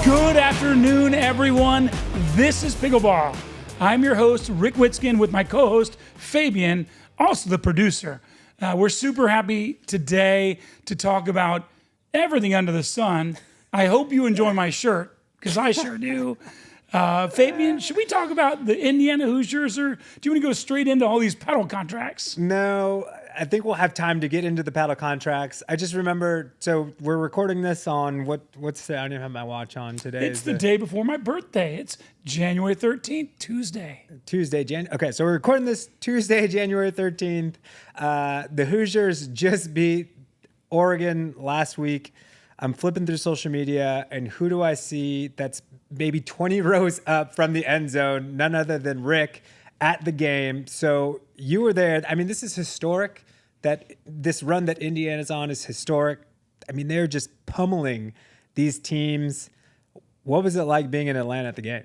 Good afternoon, everyone. This is Pickleball. I'm your host, Rick Witsken, with my co-host, Fabian, also the producer. We're super happy today to talk about everything under the sun. I hope you enjoy my shirt, because I sure do. Fabian, should we talk about the Indiana Hoosiers, or do you want to go straight into all these paddle contracts? No, I think we'll have time to get into the paddle contracts. I just remember, so we're recording this on what's the, I don't even have my watch on today. It's the day before my birthday. It's January 13th, Tuesday. Okay, so we're recording this Tuesday, January 13th. The Hoosiers just beat Oregon last week. I'm flipping through social media, and who do I see that's maybe 20 rows up from the end zone? None other than Rick at the game. So you were there. I mean, this is historic. That this run that Indiana's on is historic. I mean, they're just pummeling these teams. What was it like being in Atlanta at the game?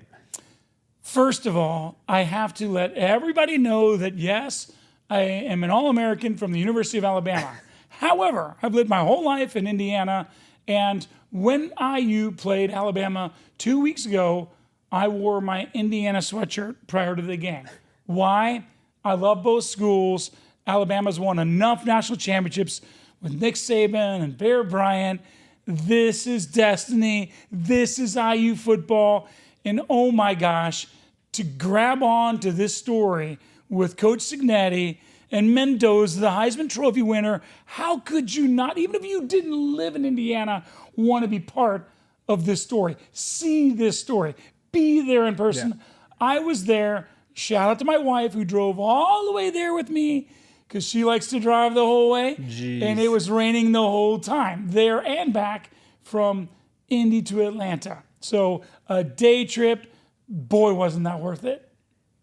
First of all, I have to let everybody know that, yes, I am an All-American from the University of Alabama. However, I've lived my whole life in Indiana, and when IU played Alabama 2 weeks ago, I wore my Indiana sweatshirt prior to the game. Why? I love both schools. Alabama's won enough national championships with Nick Saban and Bear Bryant. This is destiny. This is IU football. And oh my gosh, to grab on to this story with Coach Cignetti and Mendoza, the Heisman Trophy winner, how could you not, even if you didn't live in Indiana, want to be part of this story, see this story, be there in person? Yeah. I was there. Shout out to my wife who drove all the way there with me, because she likes to drive the whole way. Jeez. And it was raining the whole time, there and back from Indy to Atlanta. So a day trip, boy, wasn't that worth it.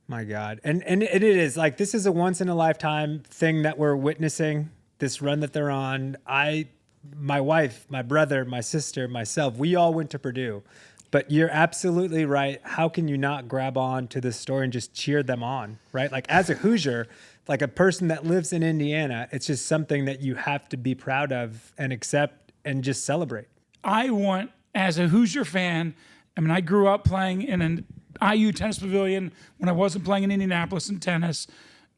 My God. And it is like, this is a once in a lifetime thing that we're witnessing, this run that they're on. My wife, my brother, my sister, myself, we all went to Purdue. But you're absolutely right. How can you not grab on to this story and just cheer them on, right? Like, as a Hoosier, like a person that lives in Indiana, it's just something that you have to be proud of and accept and just celebrate. I want, as a Hoosier fan, I mean, I grew up playing in an IU tennis pavilion when I wasn't playing in Indianapolis in tennis.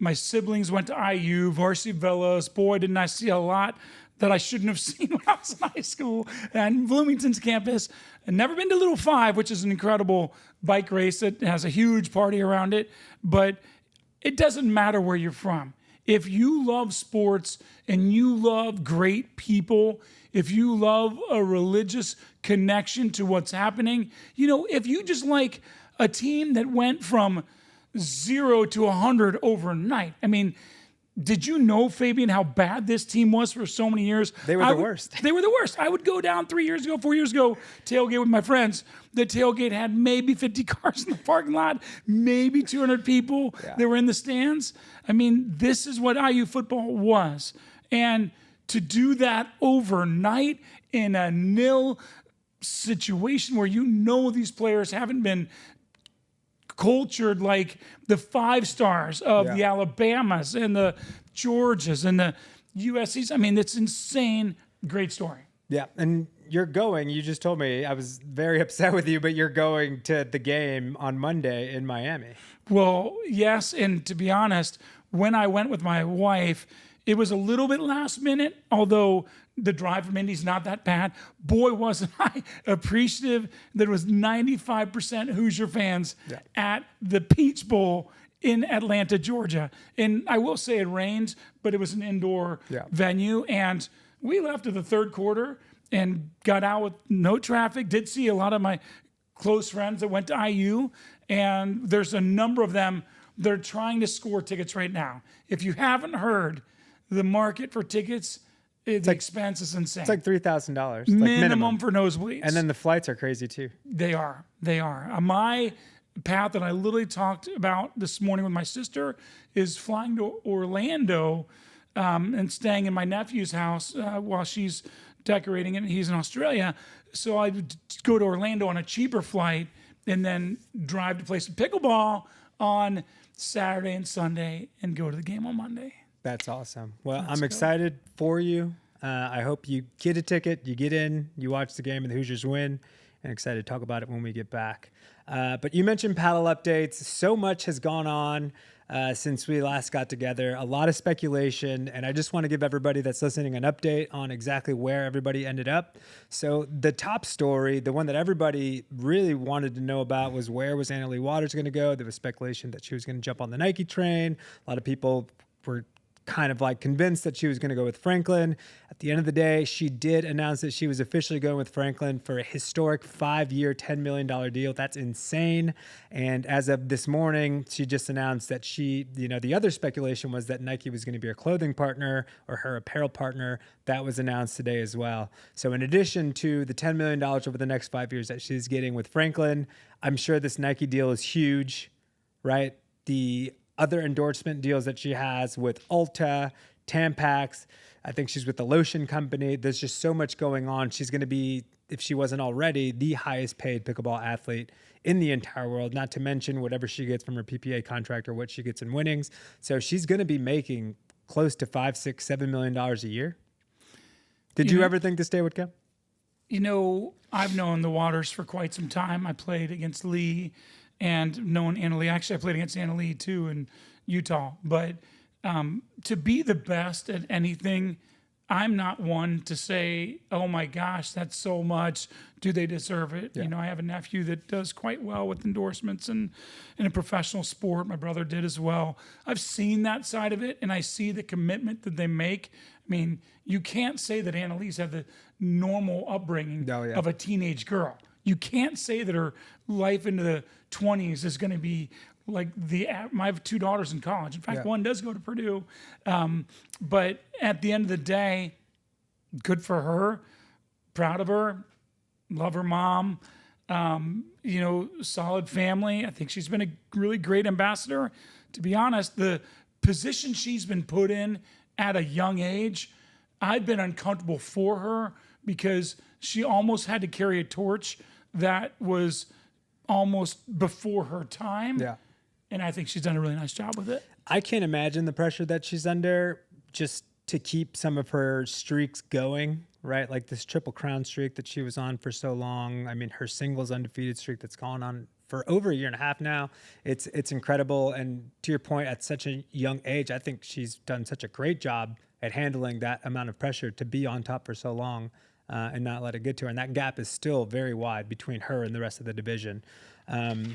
My siblings went to IU, varsity Velos. Boy, didn't I see a lot that I shouldn't have seen when I was in high school. And Bloomington's campus. I've never been to Little Five, which is an incredible bike race that has a huge party around it. But it doesn't matter where you're from. If you love sports and you love great people, if you love a religious connection to what's happening, you know, if you just like a team that went from 0 to 100 overnight. I mean, did you know, Fabian, how bad this team was for so many years? They were the worst. They were the worst. I would go down 4 years ago, tailgate with my friends. The tailgate had maybe 50 cars in the parking lot, maybe 200 people that were in the stands. I mean, this is what IU football was. And to do that overnight in a nil situation where you know these players haven't been cultured like the 5 stars of the Alabamas and the Georgias and the USCs. I mean, it's insane. Great story. Yeah, and you're going, you just told me, I was very upset with you, but you're going to the game on Monday in Miami. Well, yes, and to be honest, when I went with my wife, it was a little bit last minute, although the drive from Indy's not that bad. Boy, wasn't I appreciative that it was 95% Hoosier fans at the Peach Bowl in Atlanta, Georgia. And I will say it rained, but it was an indoor venue. And we left at the third quarter and got out with no traffic. Did see a lot of my close friends that went to IU. And there's a number of them that are trying to score tickets right now. If you haven't heard, the market for tickets, the expense is insane. It's like $3,000 minimum for nosebleeds. And then the flights are crazy too. They are. My path that I literally talked about this morning with my sister is flying to Orlando and staying in my nephew's house while she's decorating it. And he's in Australia. So I would go to Orlando on a cheaper flight and then drive to play some pickleball on Saturday and Sunday and go to the game on Monday. That's awesome. Well, I'm excited for you. I hope you get a ticket, you get in, you watch the game, and the Hoosiers win. and excited to talk about it when we get back. But you mentioned paddle updates. So much has gone on since we last got together. A lot of speculation, and I just want to give everybody that's listening an update on exactly where everybody ended up. So the top story, the one that everybody really wanted to know about, was where was Leigh Waters going to go? There was speculation that she was going to jump on the Nike train. A lot of people were kind of like convinced that she was going to go with Franklin. At the end of the day, she did announce that she was officially going with Franklin for a historic 5-year, $10 million deal. That's insane. And as of this morning, she just announced that she, the other speculation was that Nike was going to be her clothing partner or her apparel partner. That was announced today as well. So in addition to the $10 million over the next 5 years that she's getting with Franklin, I'm sure this Nike deal is huge, right? The other endorsement deals that she has with Ulta, Tampax. I think she's with the lotion company. There's just so much going on. She's going to be, if she wasn't already, the highest paid pickleball athlete in the entire world, not to mention whatever she gets from her PPA contract or what she gets in winnings. So she's going to be making close to $5, $6, $7 million a year. Did you ever think to stay with Kim? I've known the Waters for quite some time. I played against Leigh and known Leigh. Actually, I played against Leigh too in Utah. But to be the best at anything, I'm not one to say, oh my gosh, that's so much. Do they deserve it? Yeah. I have a nephew that does quite well with endorsements and in a professional sport. My brother did as well. I've seen that side of it, and I see the commitment that they make. I mean, you can't say that Leig's had the normal upbringing of a teenage girl. You can't say that her life into the 20s is going to be like I have 2 daughters in college. In fact, one does go to Purdue. But at the end of the day, good for her. Proud of her. Love her mom. Solid family. I think she's been a really great ambassador. To be honest, the position she's been put in at a young age, I've been uncomfortable for her because she almost had to carry a torch that was almost before her time. Yeah. And I think she's done a really nice job with it. I can't imagine the pressure that she's under just to keep some of her streaks going, right? Like this Triple Crown streak that she was on for so long. I mean, her singles undefeated streak that's gone on for over a year and a half now. It's incredible. And to your point, at such a young age, I think she's done such a great job at handling that amount of pressure to be on top for so long. And not let it get to her. And that gap is still very wide between her and the rest of the division.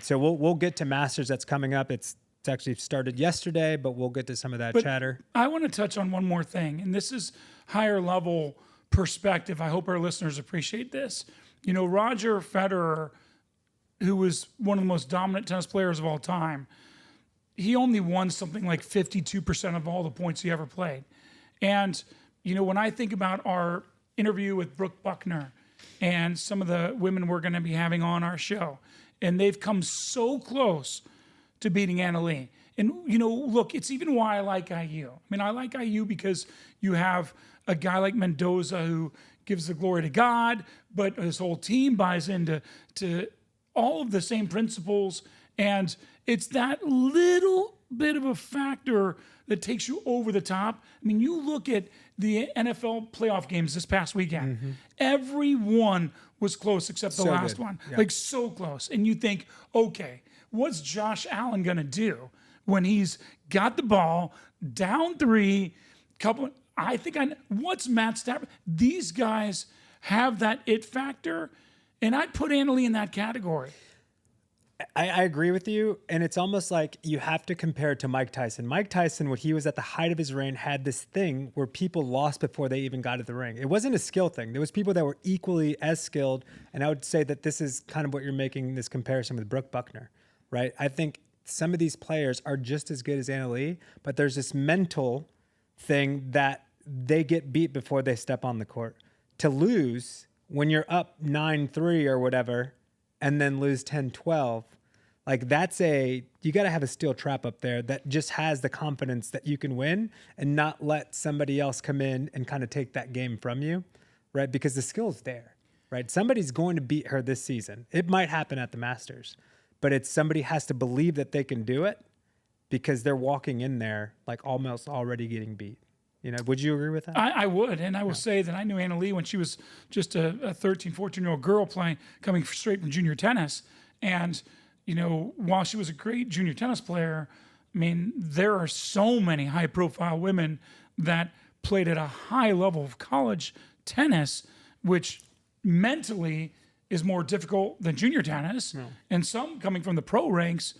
So we'll get to Masters that's coming up. It's actually started yesterday, but we'll get to some of that chatter. I want to touch on one more thing, and this is higher level perspective. I hope our listeners appreciate this. Roger Federer, who was one of the most dominant tennis players of all time, he only won something like 52% of all the points he ever played. And, when I think about our interview with Brooke Buckner and some of the women we're going to be having on our show, and they've come so close to beating Leigh. And, look, it's even why I like IU. I mean, I like IU because you have a guy like Mendoza who gives the glory to God, but his whole team buys into all of the same principles. And it's that little bit of a factor that takes you over the top. I mean, you look at the NFL playoff games this past weekend. Mm-hmm. Every one was close except the last one. Yeah. Like so close. And you think, okay, what's Josh Allen going to do when he's got the ball down 3, what's Matt Stafford? These guys have that it factor. And I'd put Leigh in that category. I agree with you. And it's almost like you have to compare it to Mike Tyson. Mike Tyson, when he was at the height of his reign, had this thing where people lost before they even got to the ring. It wasn't a skill thing. There was people that were equally as skilled. And I would say that this is kind of what you're making this comparison with Brooke Buckner, right? I think some of these players are just as good as Leigh, but there's this mental thing that they get beat before they step on the court. To lose when you're up 9-3 or whatever, and then lose 10-12, like you got to have a steel trap up there that just has the confidence that you can win and not let somebody else come in and kind of take that game from you, right? Because the skill's there, right? Somebody's going to beat her this season. It might happen at the Masters, but somebody has to believe that they can do it because they're walking in there like almost already getting beat. Would you agree with that? I would, and I will say that I knew Anna Leigh when she was just a 13, 14-year-old girl coming straight from junior tennis. And, while she was a great junior tennis player, I mean, there are so many high-profile women that played at a high level of college tennis, which mentally is more difficult than junior tennis. No. And some coming from the pro ranks,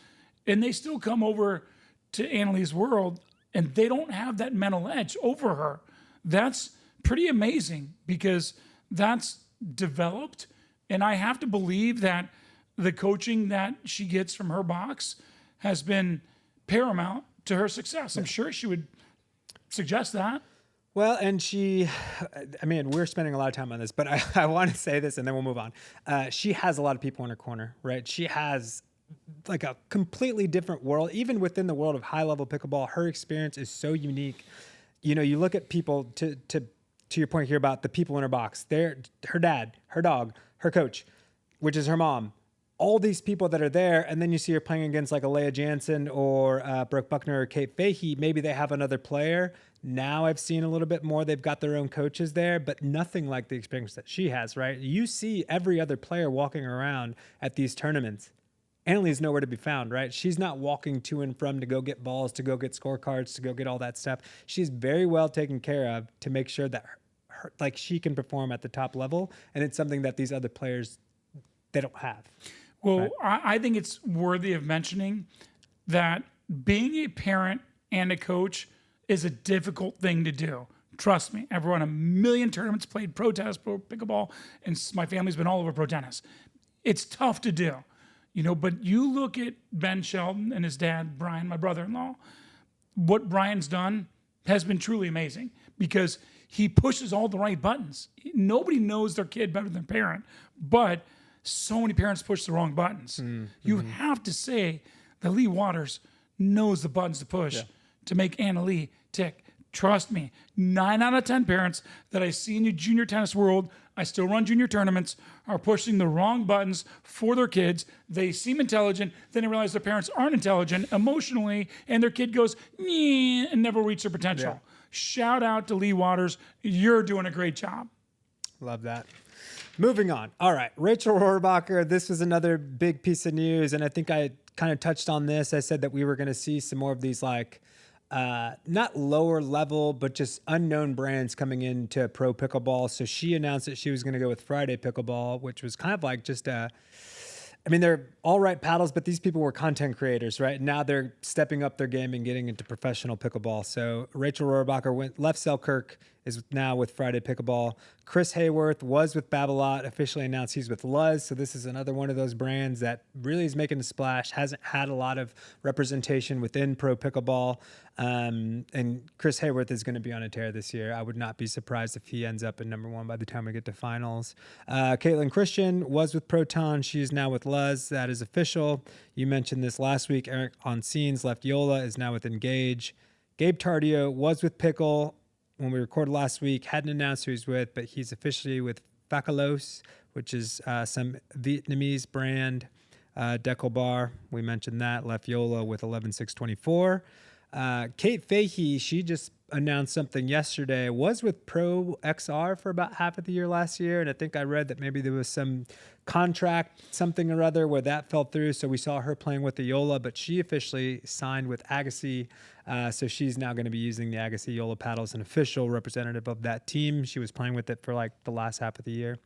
and they still come over to Anna Leigh's world, and they don't have that mental edge over her. That's pretty amazing because that's developed. And I have to believe that the coaching that she gets from her box has been paramount to her success. I'm sure she would suggest that. Well, and we're spending a lot of time on this, but I want to say this and then we'll move on. She has a lot of people in her corner, right? She has like a completely different world. Even within the world of high-level pickleball, her experience is so unique. You look at people, to your point here about the people in her box. Her dad, her dog, her coach, which is her mom. All these people that are there, and then you see her playing against like a Leah Jansen or Brooke Buckner or Kate Fahey. Maybe they have another player. Now I've seen a little bit more. They've got their own coaches there, but nothing like the experience that she has, right? You see every other player walking around at these tournaments. Anna Leigh's nowhere to be found, right? She's not walking to and from to go get balls, to go get scorecards, to go get all that stuff. She's very well taken care of to make sure that she can perform at the top level, and it's something that these other players, they don't have. Well, right? I think it's worthy of mentioning that being a parent and a coach is a difficult thing to do. Trust me, I've run a million tournaments, played pro tennis, pro pickleball, and my family's been all over pro tennis. It's tough to do. But you look at Ben Shelton and his dad, Brian, my brother-in-law, what Brian's done has been truly amazing because he pushes all the right buttons. Nobody knows their kid better than their parent, but so many parents push the wrong buttons. Mm-hmm. You have to say that Leigh Waters knows the buttons to push to make Anna Leigh tick. Trust me, 9 out of 10 parents that I see in the junior tennis world, I still run junior tournaments, are pushing the wrong buttons for their kids. They seem intelligent, then they realize their parents aren't intelligent emotionally, and their kid goes, "Nyeh," and never reach their potential. Yeah. Shout out to Leigh Waters. You're doing a great job. Love that. Moving on. All right. Rachel Rohrbacher, this was another big piece of news, and I think I kind of touched on this. I said that we were going to see some more of these not lower level, but just unknown brands coming into pro pickleball. So she announced that she was going to go with Friday Pickleball, which was kind of like just they're all right paddles, but these people were content creators, right? Now they're stepping up their game and getting into professional pickleball. So Rachel Rohrbacher left Selkirk, is now with Friday Pickleball. Chris Hayworth was with Babolat, officially announced he's with Luzz. So this is another one of those brands that really is making a splash, hasn't had a lot of representation within pro pickleball. And Chris Hayworth is going to be on a tear this year. I would not be surprised if he ends up in number 1 by the time we get to finals. Caitlin Christian was with Proton. She's now with Luzz. That is official. You mentioned this last week. Eric Onsines left Yola, is now with Engage. Gabe Tardio was with Pickle when we recorded last week. Hadn't announced who he's with, but he's officially with Facolos, which is some Vietnamese brand. Dekel Bar, we mentioned that. Left Yola with 11.624. Kate Fahey, she just announced something yesterday, was with Pro XR for about half of the year last year. And I think I read that maybe there was some contract, something or other, where that fell through. So we saw her playing with the Yola, but she officially signed with Agassi. So she's now going to be using the Agassi Yola paddles, an official representative of that team. She was playing with it for like the last half of the year.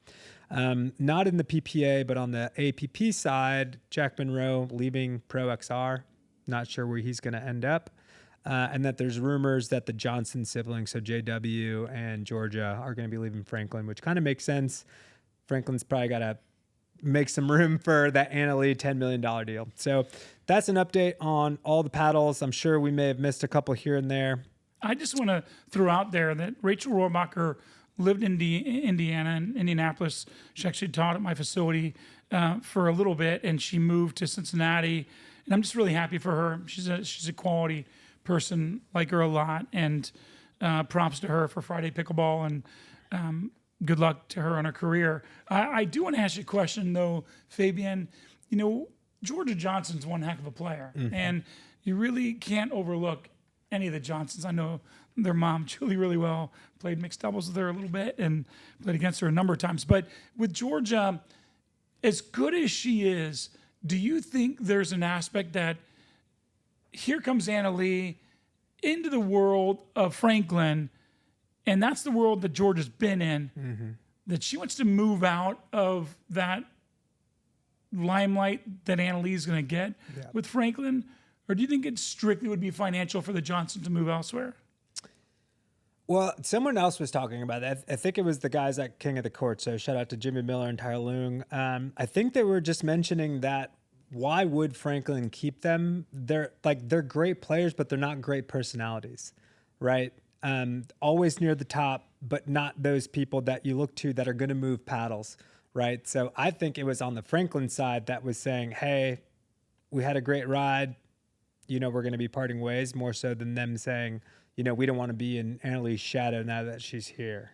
Not in the PPA, but on the APP side, Jack Monroe leaving Pro XR. Not sure where he's going to end up. And that there's rumors that the Johnson siblings, so JW and Georgia, are going to be leaving Franklin, which kind of makes sense. Franklin's probably got to make some room for that Anna Leigh $10 million deal. So that's an update on all the paddles. I'm sure we may have missed a couple here and there. I just want to throw out there that Rachel Rohrbacher lived in Indiana and Indianapolis. She actually taught at my facility for a little bit, and she moved to Cincinnati. And I'm just really happy for her. She's a quality person, like her a lot, and props to her for Friday Pickleball, and good luck to her on her career. I do want to ask you a question, though, Fabian. You know, Georgia Johnson's one heck of a player, and you really can't overlook any of the Johnsons. I know their mom, Julie, really well. Played mixed doubles with her a little bit and played against her a number of times. But with Georgia, as good as she is, do you think there's an aspect that here comes Anna Leigh into the world of Franklin, and that's the world that Georgia's been in, that she wants to move out of that limelight that Anna Leigh is going to get with Franklin? Or do you think it strictly would be financial for the Johnsons to move elsewhere? Well, someone else was talking about that. I think it was the guys at King of the Court. So shout out to Jimmy Miller and Tyler Loong. I think they were just mentioning that why would Franklin keep them? They're great players, but they're not great personalities, right? Always near the top, but not those people that you look to that are going to move paddles, right? So I think it was on the Franklin side that was saying, hey, we had a great ride. We're going to be parting ways, more so than them saying, we don't want to be in Anna Leigh's shadow now that she's here.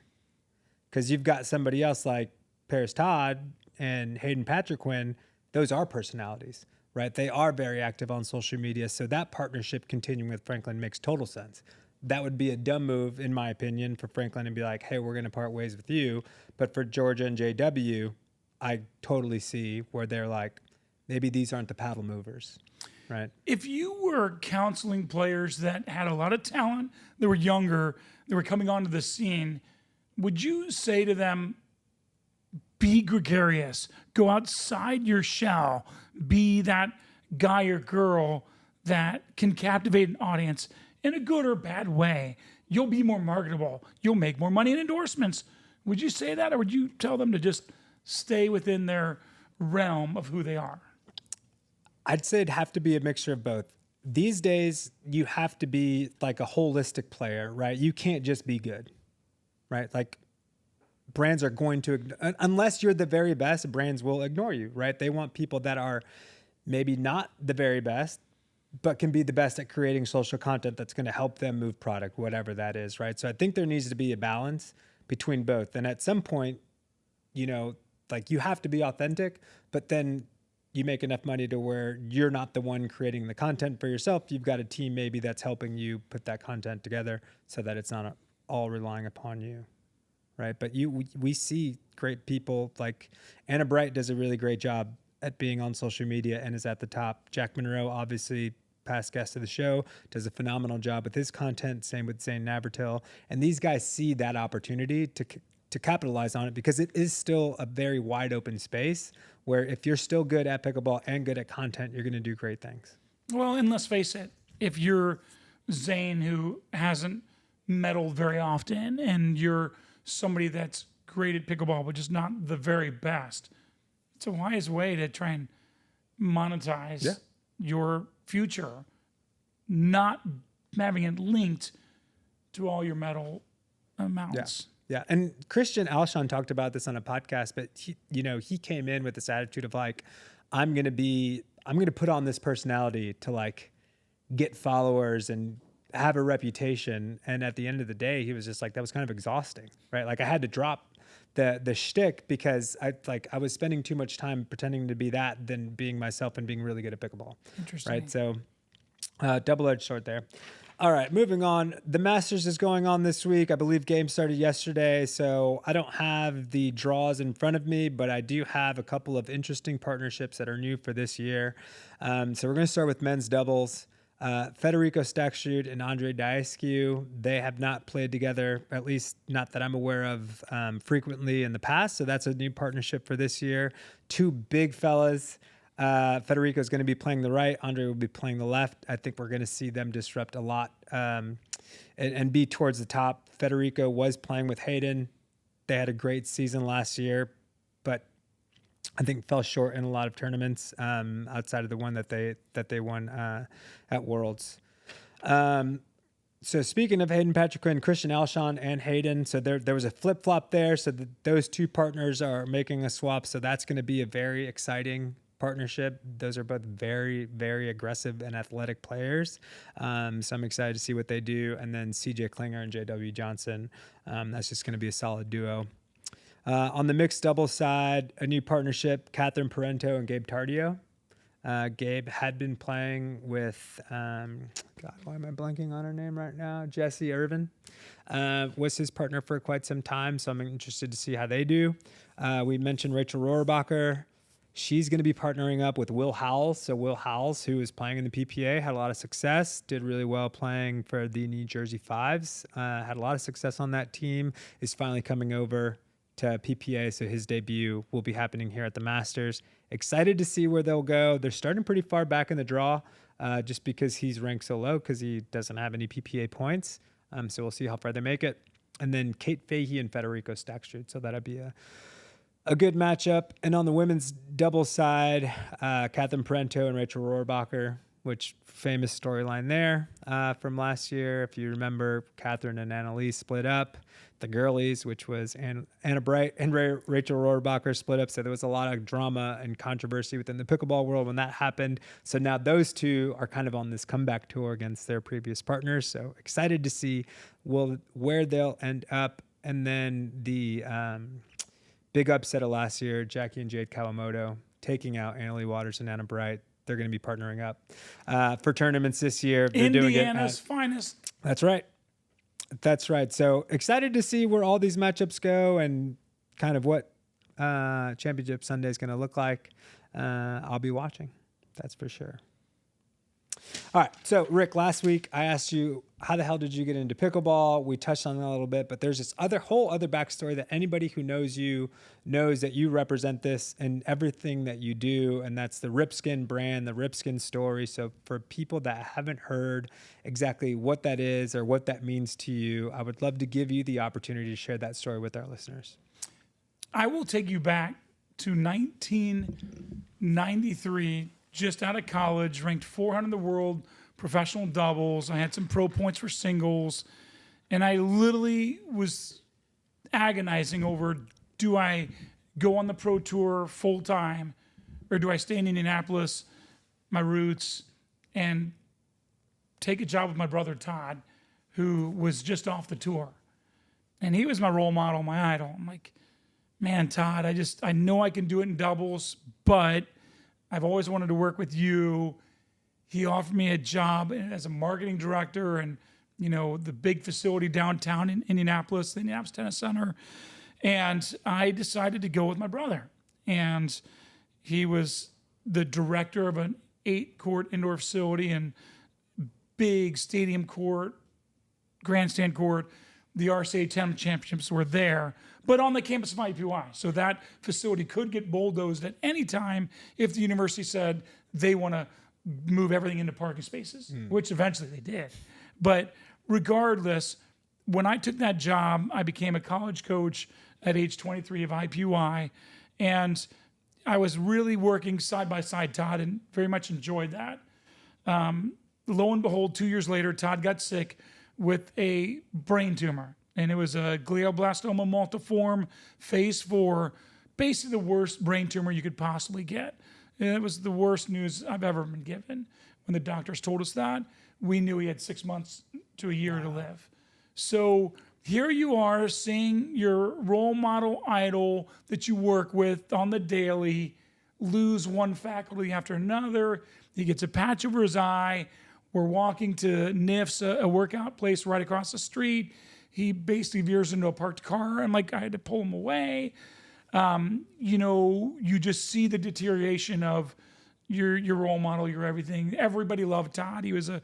Because you've got somebody else like Paris Todd and Hayden Patriquin. Those are personalities, right? They are very active on social media. So that partnership continuing with Franklin makes total sense. That would be a dumb move, in my opinion, for Franklin to be like, hey, we're going to part ways with you. But for Georgia and JW, I totally see where they're like, maybe these aren't the paddle movers. Right. If you were counseling players that had a lot of talent, they were younger, they were coming onto the scene, would you say to them, be gregarious, go outside your shell, be that guy or girl that can captivate an audience in a good or bad way? You'll be more marketable. You'll make more money in endorsements. Would you say that, or would you tell them to just stay within their realm of who they are? I'd say it'd have to be a mixture of both. These days, you have to be like a holistic player, right? You can't just be good, right? Like brands are going to, unless you're the very best, brands will ignore you, right? They want people that are maybe not the very best, but can be the best at creating social content that's going to help them move product, whatever that is, right? So I think there needs to be a balance between both. And at some point, like you have to be authentic, but then you make enough money to where you're not the one creating the content for yourself. You've got a team maybe that's helping you put that content together so that it's not all relying upon you, right? But we see great people like Anna Bright does a really great job at being on social media and is at the top. Jack Monroe, obviously past guest of the show, does a phenomenal job with his content. Same with Zane Navratil. And these guys see that opportunity to capitalize on it because it is still a very wide open space where if you're still good at pickleball and good at content, you're going to do great things. Well, and let's face it, if you're Zane who hasn't medaled very often and you're somebody that's great at pickleball but just not the very best, it's a wise way to try and monetize your future, not having it linked to all your medal amounts. Yeah, and Christian Alshon talked about this on a podcast, but he came in with this attitude of like, I'm going to put on this personality to like get followers and have a reputation. And at the end of the day, he was just like, that was kind of exhausting, right? Like I had to drop the shtick because I was spending too much time pretending to be that than being myself and being really good at pickleball. Interesting. Right. So double-edged sword there. All right, moving on. The Masters is going on this week. I believe games started yesterday, so I don't have the draws in front of me, but I do have a couple of interesting partnerships that are new for this year. So we're going to start with men's doubles. Federico Staksrud and Andre Diascu, they have not played together, at least not that I'm aware of, frequently in the past. So that's a new partnership for this year. Two big fellas. Federico is going to be playing the right. Andre will be playing the left. I think we're going to see them disrupt a lot and be towards the top. Federico was playing with Hayden. They had a great season last year, but I think fell short in a lot of tournaments outside of the one that they won at Worlds. So speaking of Hayden Patriquin, Christian Alshon and Hayden, so there was a flip-flop there. So those two partners are making a swap. So that's going to be a very exciting partnership. Those are both very, very aggressive and athletic players. So I'm excited to see what they do. And then CJ Klinger and JW Johnson. That's just going to be a solid duo. On the mixed doubles side, a new partnership, Catherine Parento and Gabe Tardio. Gabe had been playing with, God, why am I blanking on her name right now? Jessie Irvin was his partner for quite some time, so I'm interested to see how they do. We mentioned Rachel Rohrabacher. She's going to be partnering up with Will Howells. So Will Howells, who was playing in the PPA, had a lot of success, did really well playing for the New Jersey Fives, had a lot of success on that team, is finally coming over to PPA, so his debut will be happening here at the Masters. Excited to see where they'll go. They're starting pretty far back in the draw just because he's ranked so low because he doesn't have any PPA points. So we'll see how far they make it. And then Kate Fahey and Federico Stackstrud. So that'd be a good matchup. And on the women's doubles side, Catherine Parento and Rachel Rohrabacher, which famous storyline there from last year. If you remember, Catherine and Annalise split up. The girlies, which was Anna Bright and Rachel Rohrabacher, split up. So there was a lot of drama and controversy within the pickleball world when that happened. So now those two are kind of on this comeback tour against their previous partners. So excited to see where they'll end up. And then the big upset of last year, Jackie and Jade Kawamoto taking out Leigh Waters and Anna Bright. They're going to be partnering up for tournaments this year. They're Indiana's finest. That's right. That's right. So excited to see where all these matchups go and kind of what Championship Sunday is going to look like. I'll be watching. That's for sure. All right. So, Rick, last week I asked you, how the hell did you get into pickleball? We touched on that a little bit, but there's this whole other backstory that anybody who knows you knows that you represent this in everything that you do. And that's the Ripsken brand, the Ripsken story. So for people that haven't heard exactly what that is or what that means to you, I would love to give you the opportunity to share that story with our listeners. I will take you back to 1993, just out of college, ranked 400 in the world, professional doubles. I had some pro points for singles, and I literally was agonizing over, do I go on the pro tour full time, or do I stay in Indianapolis, my roots, and take a job with my brother Todd, who was just off the tour. And he was my role model, my idol. I'm like, man, Todd, I know I can do it in doubles, but I've always wanted to work with you. He offered me a job as a marketing director and, the big facility downtown in Indianapolis, the Indianapolis Tennis Center. And I decided to go with my brother. And he was the director of an 8-court indoor facility and big stadium court, grandstand court. The RCA Tennis Championships were there, but on the campus of IPY. So that facility could get bulldozed at any time if the university said they want to move everything into parking spaces, which eventually they did. But regardless, when I took that job, I became a college coach at age 23 of IPY, and I was really working side by side Todd and very much enjoyed that. Lo and behold, 2 years later, Todd got sick with a brain tumor, and it was a glioblastoma multiforme, phase 4, basically the worst brain tumor you could possibly get. And it was the worst news I've ever been given. When the doctors told us that, we knew he had 6 months to a year to live. So here you are seeing your role model idol that you work with on the daily lose one faculty after another. He gets a patch over his eye. We're walking to NIFS, a workout place right across the street. He basically veers into a parked car. I had to pull him away. You just see the deterioration of your role model, your everything. Everybody loved Todd. He was a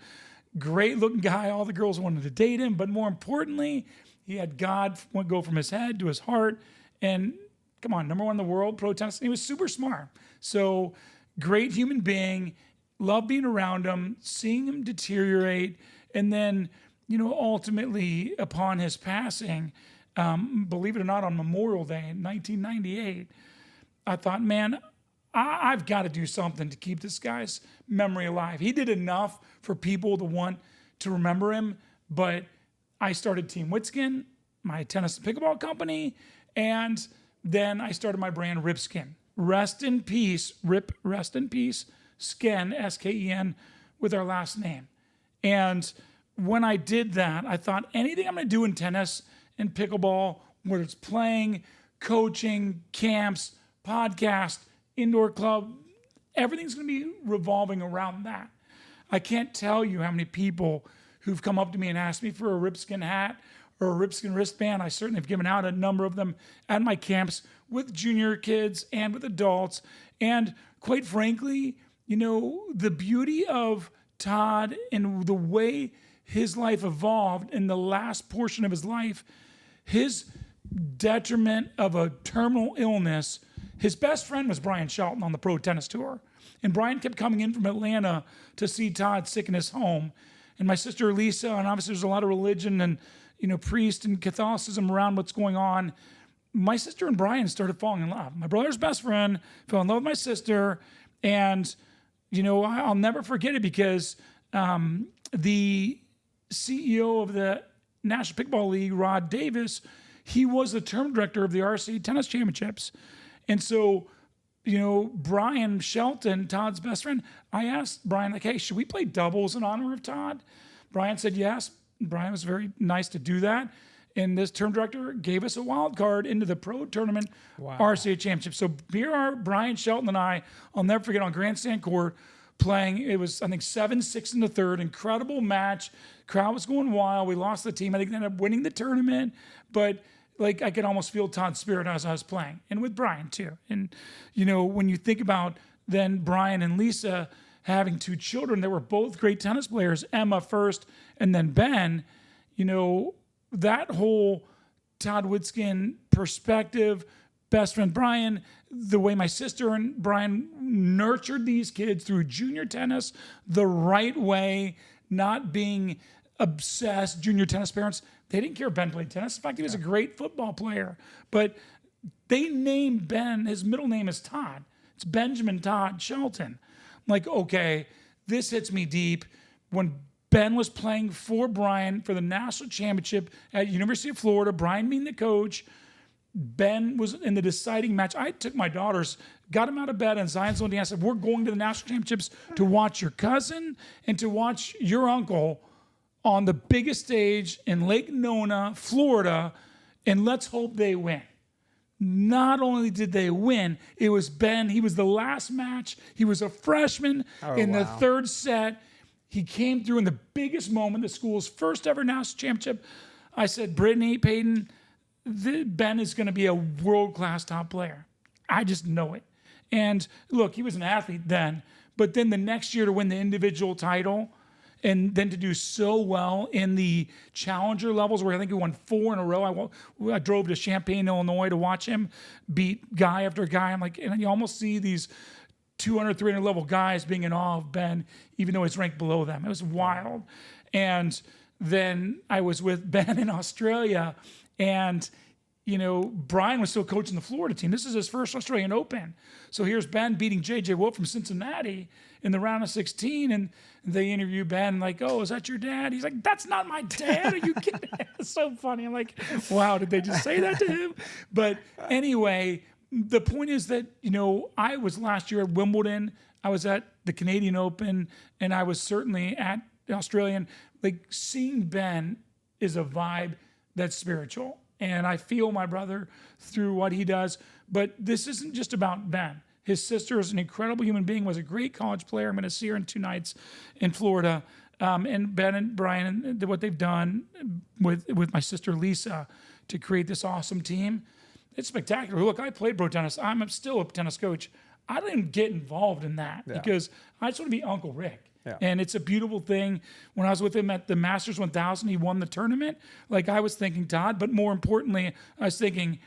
great looking guy. All the girls wanted to date him. But more importantly, he had God go from his head to his heart. And come on, number 1 in the world, pro tennis. He was super smart. So great human being. Love being around him, seeing him deteriorate, and then, ultimately upon his passing, believe it or not, on Memorial Day in 1998, I thought, man, I've got to do something to keep this guy's memory alive. He did enough for people to want to remember him, but I started Team Witsken, my tennis and pickleball company, and then I started my brand Ripsken. Rest in peace, Rip, rest in peace, Sken, S-K-E-N, with our last name. And when I did that, I thought anything I'm going to do in tennis and pickleball, whether it's playing, coaching, camps, podcast, indoor club, everything's going to be revolving around that. I can't tell you how many people who've come up to me and asked me for a Ripsken hat or a Ripsken wristband. I certainly have given out a number of them at my camps with junior kids and with adults. And quite frankly, the beauty of Todd and the way his life evolved in the last portion of his life, his detriment of a terminal illness. His best friend was Ben Shelton on the pro tennis tour. And Brian kept coming in from Atlanta to see Todd sick in his home. And my sister Lisa, and obviously there's a lot of religion and, priest and Catholicism around what's going on. My sister and Brian started falling in love. My brother's best friend fell in love with my sister. And, I'll never forget it because the CEO of the National Pickleball League, Rod Davis, he was the term director of the RC Tennis Championships. And so, Brian Shelton, Todd's best friend, I asked Brian, hey, should we play doubles in honor of Todd? Brian said yes. Brian was very nice to do that. And this term director gave us a wild card into the pro tournament RCA championship. So here are Brian Shelton and I'll never forget, on grandstand court playing. It was, I think, 7-6 in the third. Incredible match. Crowd was going wild. We lost the team. I think they ended up winning the tournament. But I could almost feel Todd's spirit as I was playing. And with Brian too. And, when you think about then Brian and Lisa having two children that were both great tennis players, Emma first and then Ben, that whole Todd Witsken perspective, best friend Brian, the way my sister and Brian nurtured these kids through junior tennis the right way, not being obsessed junior tennis parents. They didn't care if Ben played tennis. In fact, he was a great football player. But they named Ben, his middle name is Todd. It's Benjamin Todd Shelton. I'm like, okay, this hits me deep. When Ben was playing for Brian for the national championship at University of Florida, Brian being the coach, Ben was in the deciding match. I took my daughters, got them out of bed in Zionsville, Indiana. I said, we're going to the national championships to watch your cousin and to watch your uncle on the biggest stage in Lake Nona, Florida, and let's hope they win. Not only did they win, it was Ben. He was the last match. He was a freshman in the third set. He came through in the biggest moment, the school's first ever national championship. I said, Brittany, Peyton, Ben is going to be a world-class top player. I just know it. And look, he was an athlete then, but then the next year to win the individual title and then to do so well in the challenger levels where I think he won 4 in a row. I drove to Champaign, Illinois to watch him beat guy after guy. I'm like, and you almost see these 200, 300 level guys being in awe of Ben, even though he's ranked below them. It was wild. And then I was with Ben in Australia, and Brian was still coaching the Florida team. This is his first Australian Open. So here's Ben beating J.J. Wolf from Cincinnati in the round of 16, and they interview Ben like, oh, is that your dad? He's like, that's not my dad. Are you kidding? It's so funny. I'm like, wow, did they just say that to him? But anyway, the point is that, I was last year at Wimbledon. I was at the Canadian Open, and I was certainly at the Australian. Like, seeing Ben is a vibe that's spiritual. And I feel my brother through what he does. But this isn't just about Ben. His sister is an incredible human being, was a great college player. I'm going to see her in 2 nights in Florida. And Ben and Brian, what they've done with my sister Lisa to create this awesome team, it's spectacular. Look, I played pro tennis. I'm still a tennis coach. I didn't get involved in that because I just want to be Uncle Rick. Yeah. And it's a beautiful thing. When I was with him at the Masters 1000, he won the tournament. Like, I was thinking Todd, but more importantly, I was thinking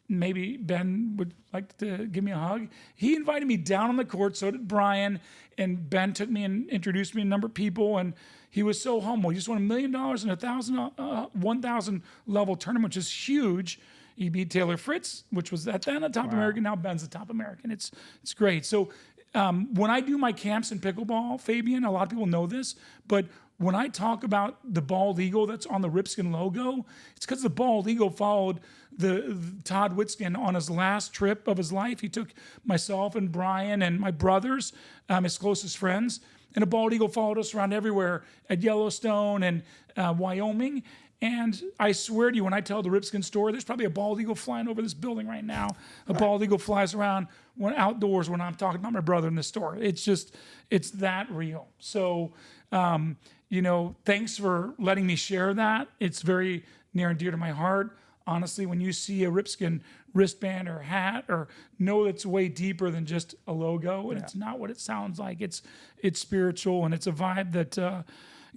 maybe Ben would like to give me a hug. He invited me down on the court, so did Brian, and Ben took me and introduced me to a number of people, and he was so humble. He just won $1 million in a 1,000 level tournament, which is huge. He beat Taylor Fritz, which was at then a top American. Now Ben's a top American. It's great. So when I do my camps in pickleball, Fabian, a lot of people know this, but when I talk about the bald eagle that's on the Ripsken logo, it's because the bald eagle followed the Todd Witsken on his last trip of his life. He took myself and Brian and my brothers, his closest friends, and a bald eagle followed us around everywhere at Yellowstone and Wyoming. And I swear to you, when I tell the Ripsken story, there's probably a bald eagle flying over this building right now. A bald eagle flies around when outdoors when I'm talking about my brother in this story. It's that real. So, thanks for letting me share that. It's very near and dear to my heart. Honestly, when you see a Ripsken wristband or hat, or know it's way deeper than just a logo, and it's not what it sounds like. It's spiritual, and it's a vibe that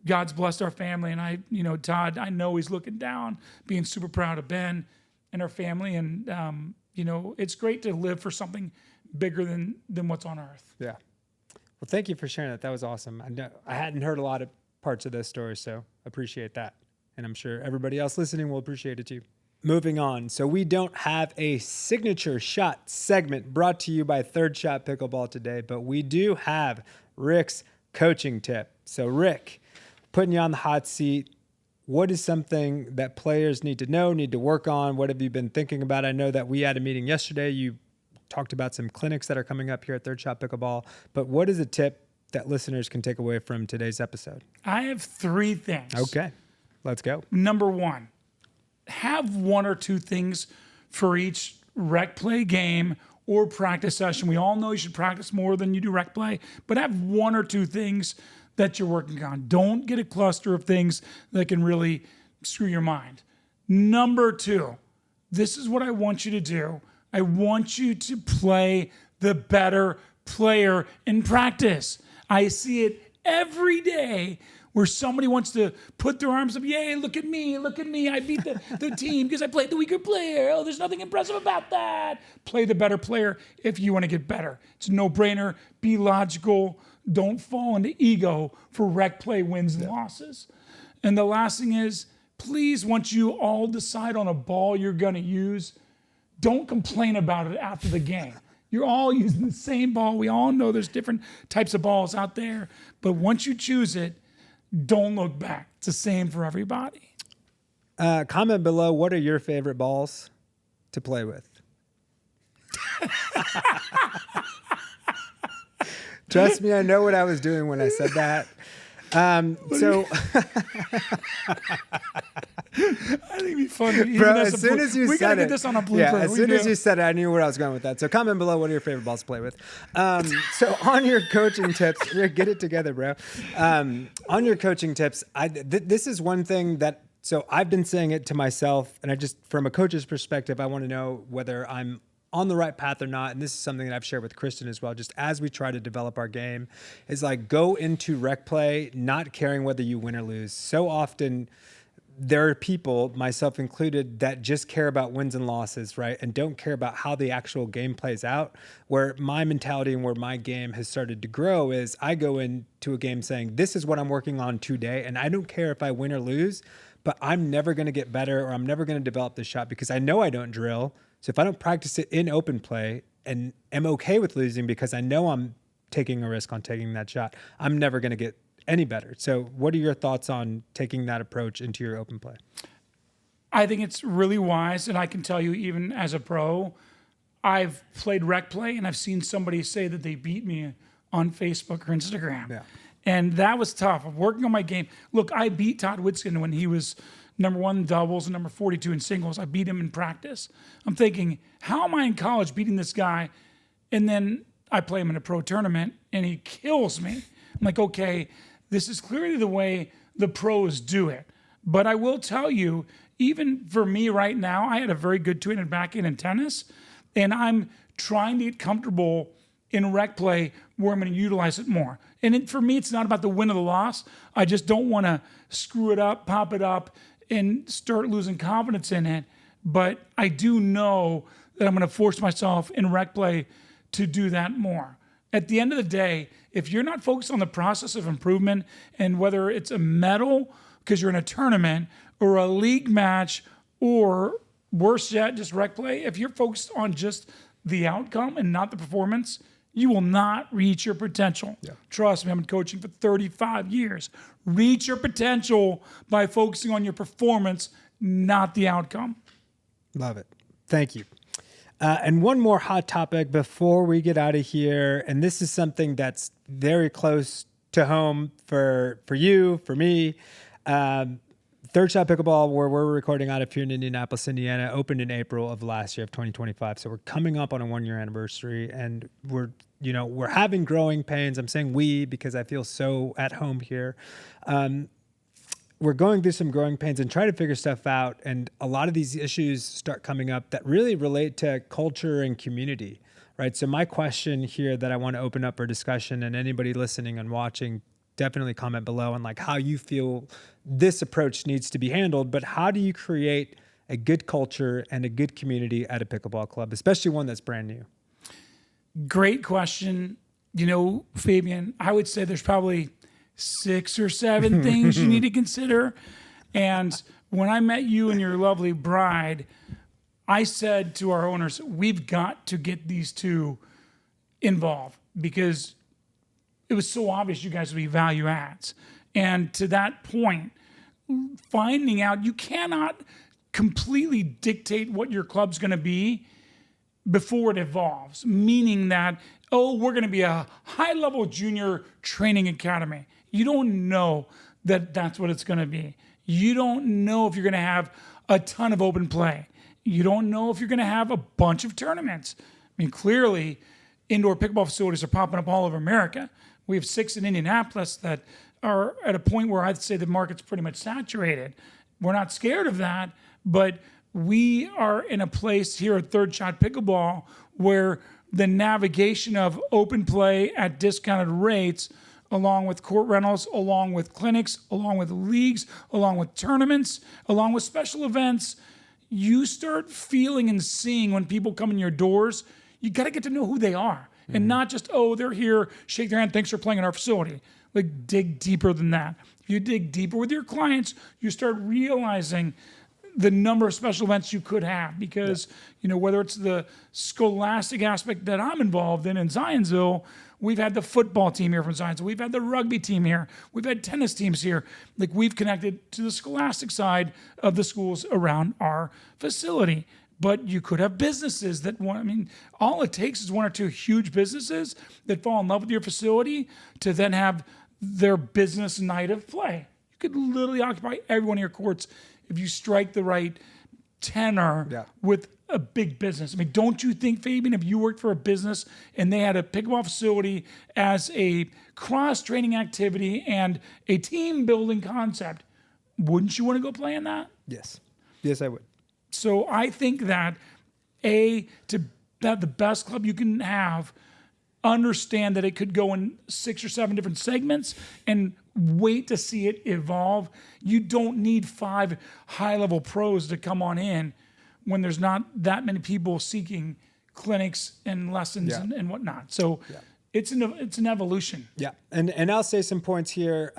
God's blessed our family. And Todd, I know he's looking down, being super proud of Ben and our family. And it's great to live for something bigger than what's on earth. Yeah. Well, thank you for sharing that. That was awesome. I hadn't heard a lot of parts of this story, so appreciate that. And I'm sure everybody else listening will appreciate it too. Moving on. So we don't have a signature shot segment brought to you by Third Shot Pickleball today, but we do have Rick's coaching tip. So Rick, putting you on the hot seat, what is something that players need to know, need to work on? What have you been thinking about? I know that we had a meeting yesterday. You talked about some clinics that are coming up here at Third Shot Pickleball, but what is a tip that listeners can take away from today's episode? I have 3 things. Okay, let's go. Number 1, have 1 or 2 things for each rec play game or practice session. We all know you should practice more than you do rec play, but have 1 or 2 things that you're working on. Don't get a cluster of things that can really screw your mind. Number 2, this is what I want you to do. I want you to play the better player in practice. I see it every day where somebody wants to put their arms up. Yay, look at me. I beat the team because I played the weaker player. Oh, there's nothing impressive about that. Play the better player if you want to get better. It's a no-brainer. Be logical. Don't fall into ego for rec play wins and losses. And the last thing is, please, once you all decide on a ball you're going to use, don't complain about it after the game. You're all using the same ball. We all know there's different types of balls out there. But once you choose it, don't look back. It's the same for everybody. Comment below, what are your favorite balls to play with? Trust me, I know what I was doing when I said that. I think it'd be funny. Bro, as soon as you said it, we gotta get this on a blooper. Yeah, as soon as you said it, I knew where I was going with that. So comment below, what are your favorite balls to play with? So on your coaching tips, Rick, get it together, bro. On your coaching tips, this is one thing that, so I've been saying it to myself, and I just, from a coach's perspective, I want to know whether I'm on the right path or not. And this is something that I've shared with Kristen as well, just as we try to develop our game, is like, go into rec play not caring whether you win or lose. So often there are people, myself included, that just care about wins and losses, right? And don't care about how the actual game plays out. Where my mentality and where my game has started to grow is I go into a game saying, this is what I'm working on today. And I don't care if I win or lose, but I'm never going to get better, or I'm never going to develop this shot because I know I don't drill. So if I don't practice it in open play and am okay with losing because I know I'm taking a risk on taking that shot, I'm never going to get any better. So what are your thoughts on taking that approach into your open play? I think it's really wise. And I can tell you, even as a pro, I've played rec play and I've seen somebody say that they beat me on Facebook or Instagram. Yeah. And that was tough. I'm working on my game. Look, I beat Todd Witsken when he was number 1 in doubles and number 42 in singles. I beat him in practice. I'm thinking, how am I in college beating this guy? And then I play him in a pro tournament and he kills me. I'm like, okay, this is clearly the way the pros do it. But I will tell you, even for me right now, I had a very good 2-handed backhand in tennis, and I'm trying to get comfortable in rec play where I'm going to utilize it more. And for me, it's not about the win or the loss. I just don't want to screw it up, pop it up, and start losing confidence in it. But I do know that I'm going to force myself in rec play to do that more. At the end of the day, if you're not focused on the process of improvement, and whether it's a medal because you're in a tournament or a league match, or worse yet, just rec play, if you're focused on just the outcome and not the performance, you will not reach your potential. Yeah. Trust me, I've been coaching for 35 years. Reach your potential by focusing on your performance, not the outcome. Love it. Thank you. And one more hot topic before we get out of here, and this is something that's very close to home for you, for me. Third Shot Pickleball, where we're recording out of here in Indianapolis, Indiana, opened in April of last year of 2025. So we're coming up on a 1-year anniversary, and we're having growing pains. I'm saying we because I feel so at home here. We're going through some growing pains and try to figure stuff out. And a lot of these issues start coming up that really relate to culture and community, right? So my question here that I want to open up for discussion, and anybody listening and watching, definitely comment below on like how you feel this approach needs to be handled, but how do you create a good culture and a good community at a pickleball club, especially one that's brand new? Great question. Fabian, I would say there's probably 6 or 7 things you need to consider. And when I met you and your lovely bride, I said to our owners, we've got to get these two involved because it was so obvious you guys would be value adds. And to that point, finding out you cannot completely dictate what your club's going to be before it evolves, meaning that, we're going to be a high-level junior training academy. You don't know that that's what it's going to be. You don't know if you're going to have a ton of open play. You don't know if you're going to have a bunch of tournaments. I mean, clearly, indoor pickleball facilities are popping up all over America. We have 6 in Indianapolis that are at a point where I'd say the market's pretty much saturated. We're not scared of that, but we are in a place here at Third Shot Pickleball where the navigation of open play at discounted rates, along with court rentals, along with clinics, along with leagues, along with tournaments, along with special events, you start feeling and seeing when people come in your doors, you got to get to know who they are. And not just, they're here, shake their hand, thanks for playing in our facility. Like, dig deeper than that. If you dig deeper with your clients, you start realizing the number of special events you could have because, whether it's the scholastic aspect that I'm involved in Zionsville, we've had the football team here from Zionsville. We've had the rugby team here. We've had tennis teams here. Like, we've connected to the scholastic side of the schools around our facility. But you could have businesses that all it takes is 1 or 2 huge businesses that fall in love with your facility to then have their business night of play. You could literally occupy every one of your courts if you strike the right tenor with a big business. I mean, don't you think, Fabian, if you worked for a business and they had a pickleball facility as a cross-training activity and a team-building concept, wouldn't you want to go play in that? Yes. Yes, I would. So I think that, to have the best club you can have, understand that it could go in 6 or 7 different segments and wait to see it evolve. You don't need 5 high-level pros to come on in when there's not that many people seeking clinics and lessons and whatnot. So it's an evolution. Yeah, and I'll say some points here.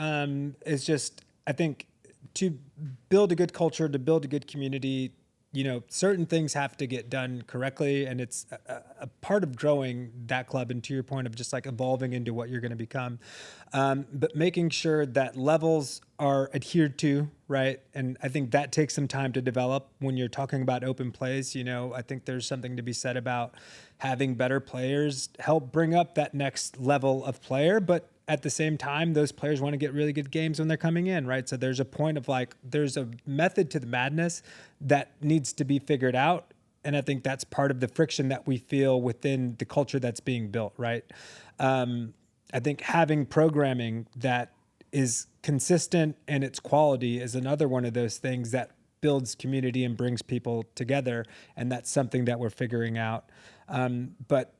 Is just, I think, to build a good culture, to build a good community, certain things have to get done correctly, and it's a part of growing that club. And to your point of just like evolving into what you're going to become, but making sure that levels are adhered to, right? And I think that takes some time to develop when you're talking about open plays. I think there's something to be said about having better players help bring up that next level of player, but at the same time, those players want to get really good games when they're coming in, right? So there's a point of there's a method to the madness that needs to be figured out. And I think that's part of the friction that we feel within the culture that's being built, right? I think having programming that is consistent and its quality is another one of those things that builds community and brings people together. And that's something that we're figuring out. But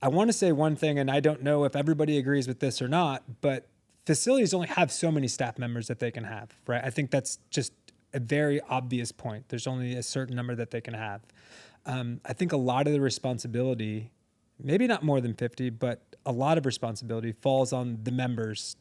I want to say one thing, and I don't know if everybody agrees with this or not, but facilities only have so many staff members that they can have, right? I think that's just a very obvious point. There's only a certain number that they can have. I think a lot of the responsibility, maybe not more than 50, but a lot of responsibility falls on the members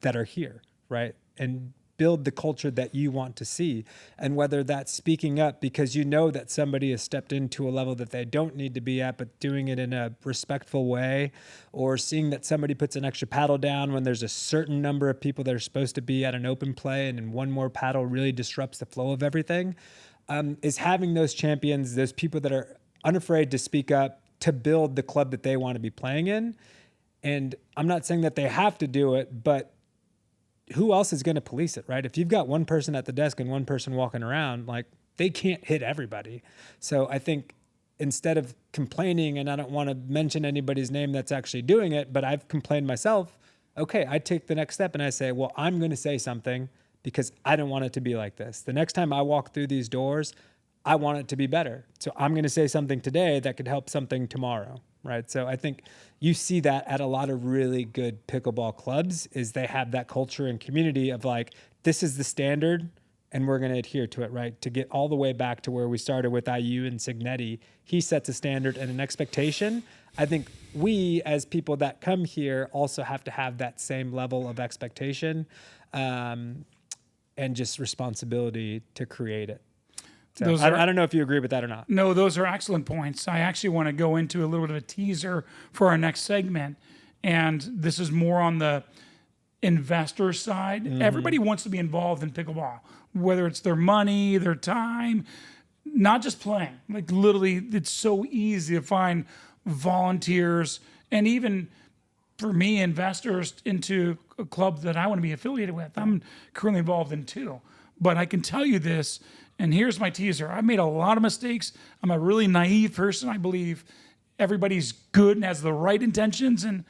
that are here, right? And build the culture that you want to see. And whether that's speaking up because that somebody has stepped into a level that they don't need to be at, but doing it in a respectful way, or seeing that somebody puts an extra paddle down when there's a certain number of people that are supposed to be at an open play, and then one more paddle really disrupts the flow of everything, is having those champions, those people that are unafraid to speak up, to build the club that they want to be playing in. And I'm not saying that they have to do it, but who else is going to police it, right? If you've got one person at the desk and one person walking around, like they can't hit everybody. So I think instead of complaining, and I don't want to mention anybody's name that's actually doing it, but I've complained myself. Okay, I take the next step and I say, well, I'm going to say something because I don't want it to be like this. The next time I walk through these doors, I want it to be better. So I'm going to say something today that could help something tomorrow, right? So I think you see that at a lot of really good pickleball clubs is they have that culture and community of like, this is the standard and we're going to adhere to it, right? To get all the way back to where we started with IU and Signetti, he sets a standard and an expectation. I think we as people that come here also have to have that same level of expectation and just responsibility to create it. So I don't know if you agree with that or not. No, those are excellent points. I actually want to go into a little bit of a teaser for our next segment. And this is more on the investor side. Mm-hmm. Everybody wants to be involved in pickleball, whether it's their money, their time, not just playing. Like literally, it's so easy to find volunteers and even for me, investors into a club that I want to be affiliated with. I'm currently involved in 2. But I can tell you this, and here's my teaser. I've made a lot of mistakes. I'm a really naive person. I believe everybody's good and has the right intentions. And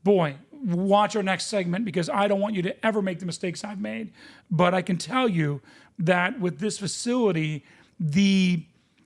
boy, watch our next segment because I don't want you to ever make the mistakes I've made. But I can tell you that with this facility, the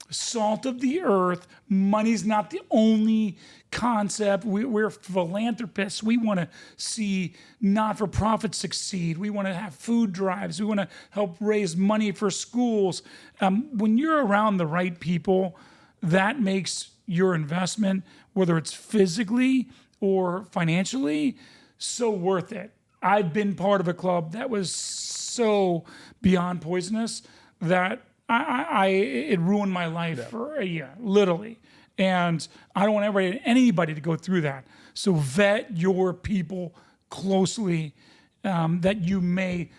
salt of the earth, money's not the only concept. We're philanthropists. We want to see not-for-profits succeed. We want to have food drives. We want to help raise money for schools. When you're around the right people, that makes your investment, whether it's physically or financially, so worth it. I've been part of a club that was so beyond poisonous that it ruined my life for a year, literally. And I don't want anybody to go through that. So vet your people closely that you may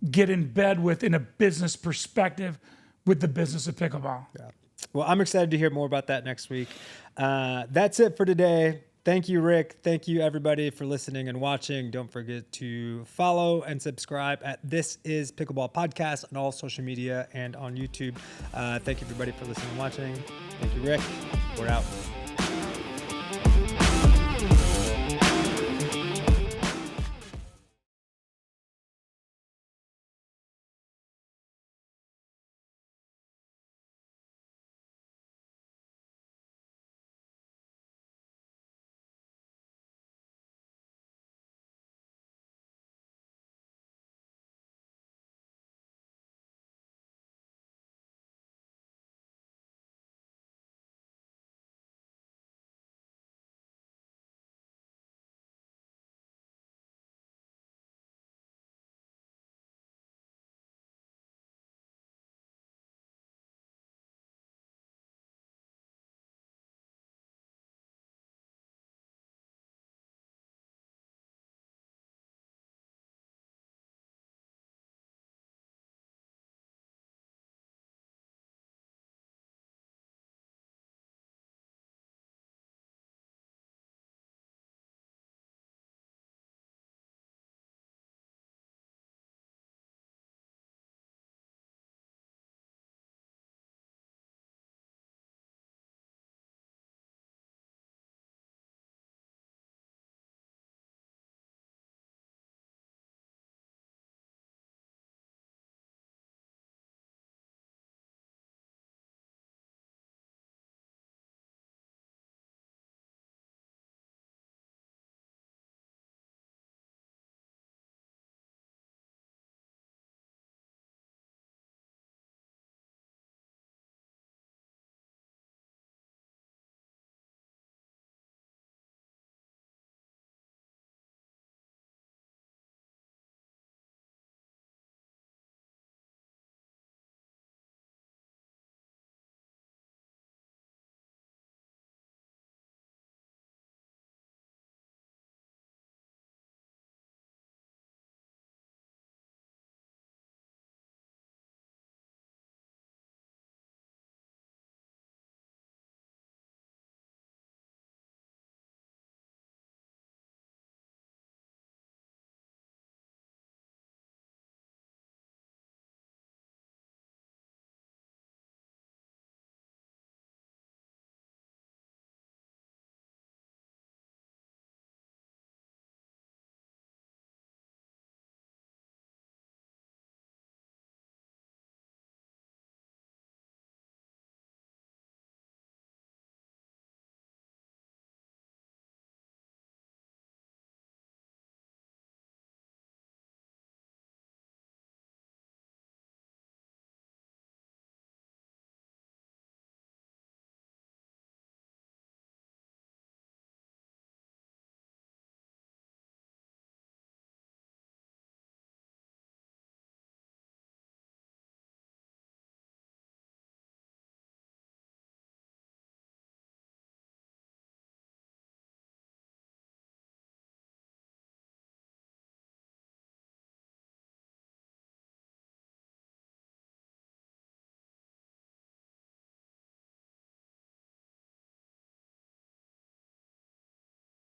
get in bed with in a business perspective with the business of pickleball. Yeah. Well, I'm excited to hear more about that next week. That's it for today. Thank you, Rick. Thank you, everybody, for listening and watching. Don't forget to follow and subscribe at This Is Pickleball Podcast on all social media and on YouTube. Thank you, everybody, for listening and watching. Thank you, Rick. We're out.